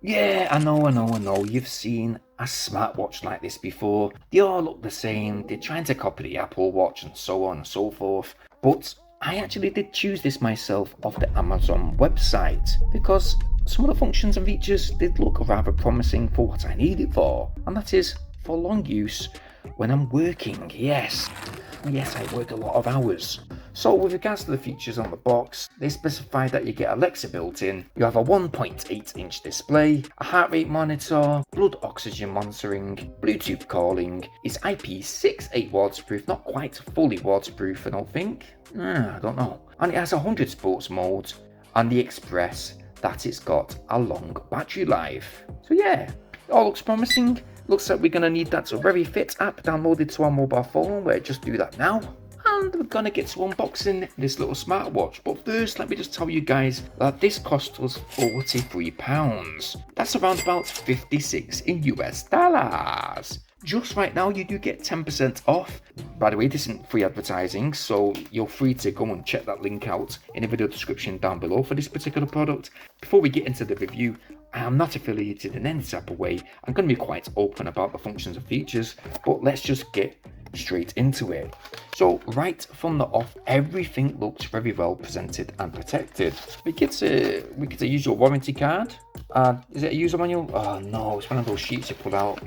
Yeah, I know. You've seen a smartwatch like this before. They all look the same. They're trying to copy the Apple Watch and so on and so forth. But I actually did choose this myself off the Amazon website because some of the functions and features did look rather promising for what I need it for. And that is for long use when I'm working. Yes, I work a lot of hours. So with regards to the features on the box, they specify that you get Alexa built in, you have a 1.8-inch display, a heart rate monitor, blood oxygen monitoring, Bluetooth calling, it's IP68 waterproof, not quite fully waterproof I don't think, I don't know, and it has 100 sports modes, and the express that it's got a long battery life. So yeah, it all looks promising. Looks like we're going to need that VeryFit app downloaded to our mobile phone. We'll just do that now. And we're going to get to unboxing this little smartwatch. But first, let me just tell you guys that this cost us £43. That's around about 56 in US dollars. Just right now, you do get 10% off. By the way, this isn't free advertising, so you're free to go and check that link out in the video description down below for this particular product. Before we get into the review, I am not affiliated in any type of way. I'm going to be quite open about the functions and features, but let's just get straight into it. So right from the off, everything looks very well presented and protected. We get a user warranty card. Is it a user manual? Oh no, it's one of those sheets you pull out.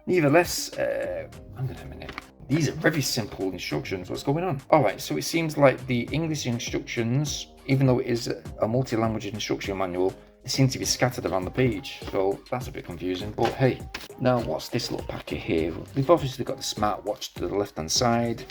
Nevertheless, hang on a minute. These are very simple instructions. What's going on? Alright, so it seems like the English instructions, even though it is a multi-language instruction manual, they seem to be scattered around the page, so that's a bit confusing, but hey. Now, what's this little packet here? We've obviously got the smartwatch to the left-hand side.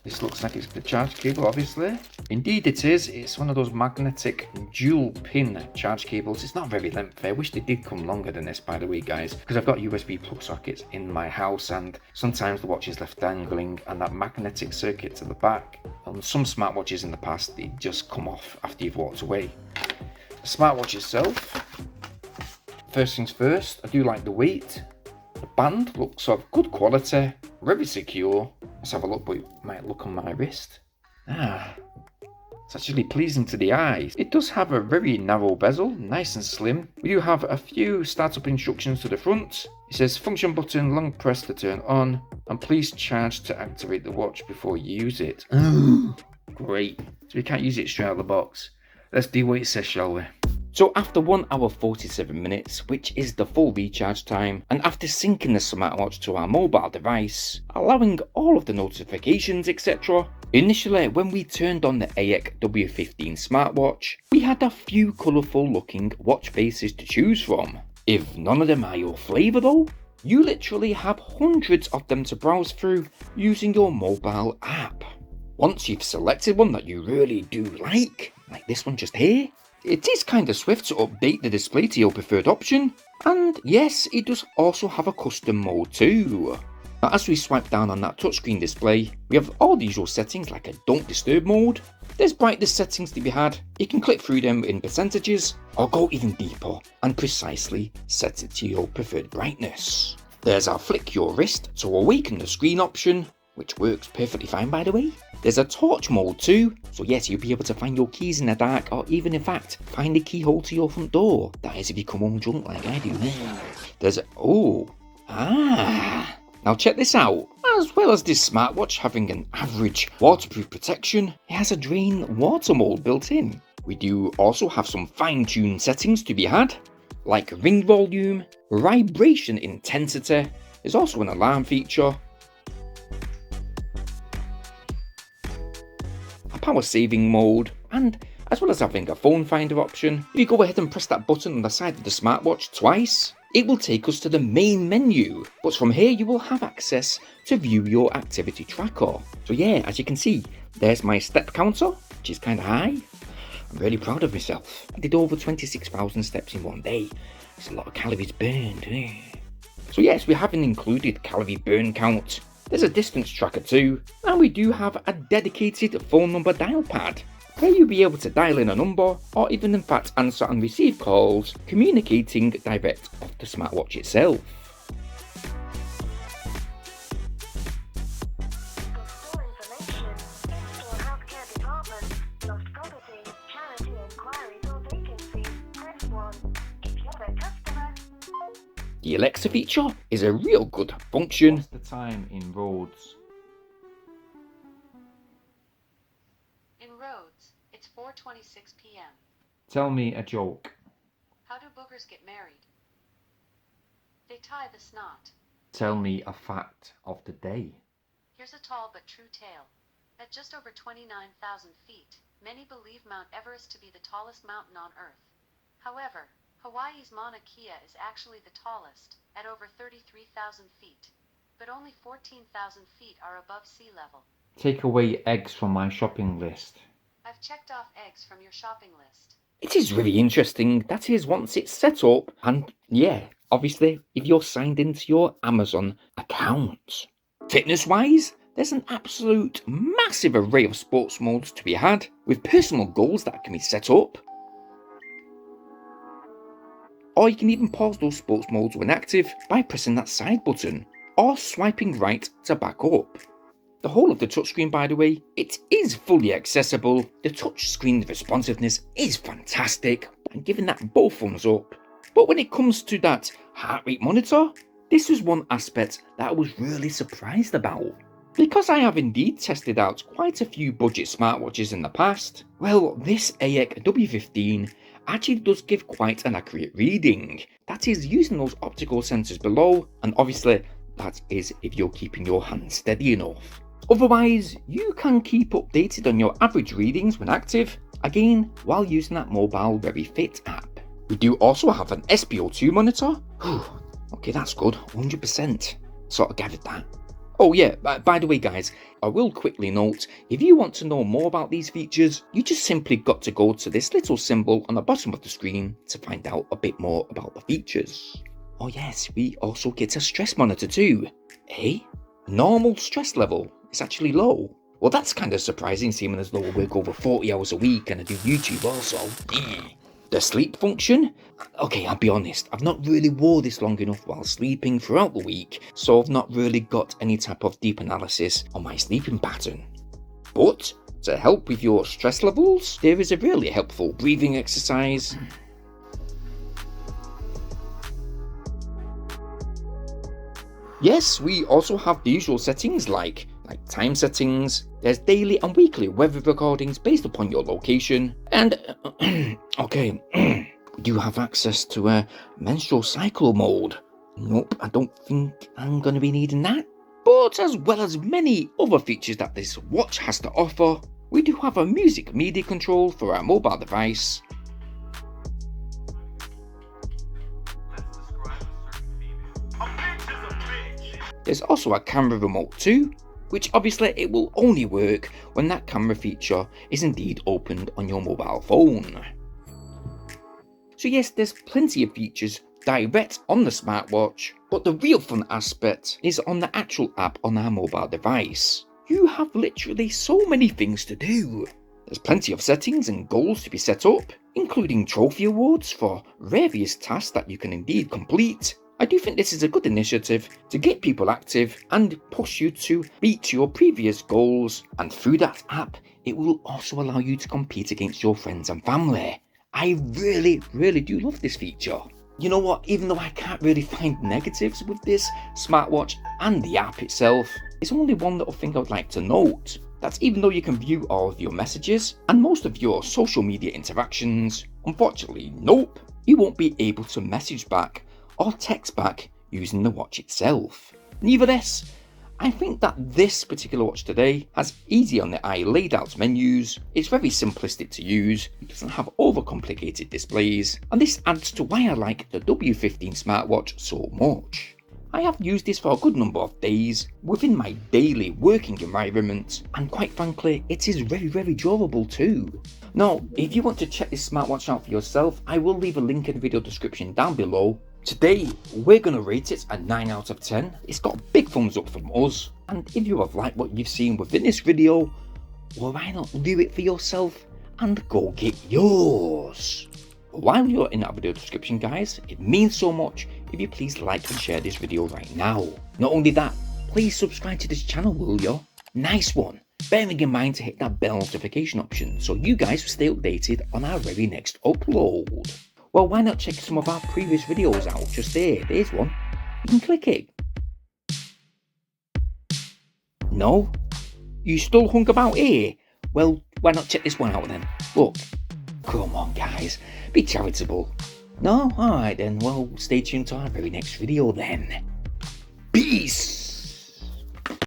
This looks like it's the charge cable, obviously. Indeed it is. It's one of those magnetic dual pin charge cables. It's not very lengthy. I wish they did come longer than this, by the way, guys, because I've got USB plug sockets in my house and sometimes the watch is left dangling and that magnetic circuit to the back. On some smartwatches in the past, they just come off after you've walked away. The smartwatch itself, first things first, I do like the weight. The band looks of good quality, very secure. Let's have a look, but it might look on my wrist. It's actually pleasing to the eyes. It does have a very narrow bezel, nice and slim. We do have a few startup instructions to the front. It says function button, long press to turn on, and please charge to activate the watch before you use it. Great. So we can't use it straight out of the box. Let's do what it says, shall we? So after 1 hour 47 minutes, which is the full recharge time, and after syncing the smartwatch to our mobile device, allowing all of the notifications, etc., initially when we turned on the AEAC W15 Smartwatch, we had a few colourful looking watch faces to choose from. If none of them are your flavour though, you literally have hundreds of them to browse through using your mobile app. Once you've selected one that you really do like this one just here, it is kind of swift to update the display to your preferred option, and yes, it does also have a custom mode too. Now as we swipe down on that touchscreen display, we have all the usual settings like a don't disturb mode. There's brightness settings to be had. You can click through them in percentages or go even deeper and precisely set it to your preferred brightness. There's our flick your wrist to awaken the screen option, which works perfectly fine by the way. There's a torch mode too, so yes, you'll be able to find your keys in the dark or even in fact find the keyhole to your front door. That is if you come home drunk like I do. There's now check this out. As well as this smartwatch having an average waterproof protection, it has a drain water mode built in. We do also have some fine-tuned settings to be had, like ring volume, vibration intensity. There's also an alarm feature, a power saving mode, and as well as having a phone finder option, if you go ahead and press that button on the side of the smartwatch twice, it will take us to the main menu, but from here you will have access to view your activity tracker. So yeah, as you can see, there's my step counter, which is kind of high. I'm really proud of myself. I did over 26,000 steps in one day. That's a lot of calories burned. So yes, we haven't included calorie burn count. There's a distance tracker too, and we do have a dedicated phone number dial pad, where you'll be able to dial in a number, or even in fact answer and receive calls, communicating direct off the smartwatch itself. For information, in-store healthcare department, lost property, charity inquiries or vacancies, press 1. The Alexa feature is a real good function. What's the time in Rhodes? In Rhodes, it's 4:26 p.m. Tell me a joke. How do boogers get married? They tie the snot. Tell me a fact of the day. Here's a tall but true tale. At just over 29,000 feet, many believe Mount Everest to be the tallest mountain on Earth. However, Hawaii's Mauna Kea is actually the tallest, at over 33,000 feet. But only 14,000 feet are above sea level. Take away eggs from my shopping list. I've checked off eggs from your shopping list. It is really interesting, that is, once it's set up, and yeah, obviously, if you're signed into your Amazon account. Fitness-wise, there's an absolute massive array of sports modes to be had, with personal goals that can be set up. Or you can even pause those sports modes when active by pressing that side button, or swiping right to back up. The whole of the touchscreen, by the way, it is fully accessible. The touchscreen responsiveness is fantastic. I'm giving that both thumbs up. But when it comes to that heart rate monitor, this was one aspect that I was really surprised about. Because I have indeed tested out quite a few budget smartwatches in the past, well, this AEAC W15 actually does give quite an accurate reading. That is using those optical sensors below, and obviously that is if you're keeping your hand steady enough. Otherwise, you can keep updated on your average readings when active, again, while using that mobile VeryFit app. We do also have an SpO2 monitor. Okay, that's good, 100%. Sort of gathered that. Oh yeah, by the way guys, I will quickly note, if you want to know more about these features, you just simply got to go to this little symbol on the bottom of the screen to find out a bit more about the features. Oh yes, we also get a stress monitor too. Normal stress level is actually low. Well, that's kind of surprising, seeing as though I work over 40 hours a week and I do YouTube also. The sleep function? Okay, I'll be honest, I've not really wore this long enough while sleeping throughout the week, so I've not really got any type of deep analysis on my sleeping pattern. But, to help with your stress levels, there is a really helpful breathing exercise. Yes, we also have the usual settings like time settings. There's daily and weekly weather recordings based upon your location, and okay, we do have access to a menstrual cycle mode. Nope, I don't think I'm going to be needing that. But as well as many other features that this watch has to offer, we do have a music media control for our mobile device. There's also a camera remote too, which obviously it will only work when that camera feature is indeed opened on your mobile phone. So yes, there's plenty of features direct on the smartwatch, but the real fun aspect is on the actual app on our mobile device. You have literally so many things to do. There's plenty of settings and goals to be set up, including trophy awards for various tasks that you can indeed complete. I do think this is a good initiative to get people active and push you to beat your previous goals, and through that app it will also allow you to compete against your friends and family. I really do love this feature. You know what, even though I can't really find negatives with this smartwatch and the app itself, it's only one little thing I would like to note. That's even though you can view all of your messages and most of your social media interactions, unfortunately, nope, you won't be able to message back or text back using the watch itself. Nevertheless, I think that this particular watch today has easy on the eye laid out menus, it's very simplistic to use, it doesn't have overcomplicated displays, and this adds to why I like the W15 smartwatch so much. I have used this for a good number of days within my daily working environment, and quite frankly, it is very durable too. Now, if you want to check this smartwatch out for yourself, I will leave a link in the video description down below. Today, we're going to rate it a 9 out of 10. It's got a big thumbs up from us, and if you have liked what you've seen within this video, well, why not do it for yourself and go get yours? While you're in that video description, guys, it means so much if you please like and share this video right now. Not only that, please subscribe to this channel, will you? Nice one. Bearing in mind to hit that bell notification option so you guys will stay updated on our very next upload. Well, why not check some of our previous videos out? Just there, there's one. You can click it. No? You still hung about here? Well, why not check this one out then? Look. Come on, guys. Be charitable. No? Alright then. Well, stay tuned to our very next video then. Peace!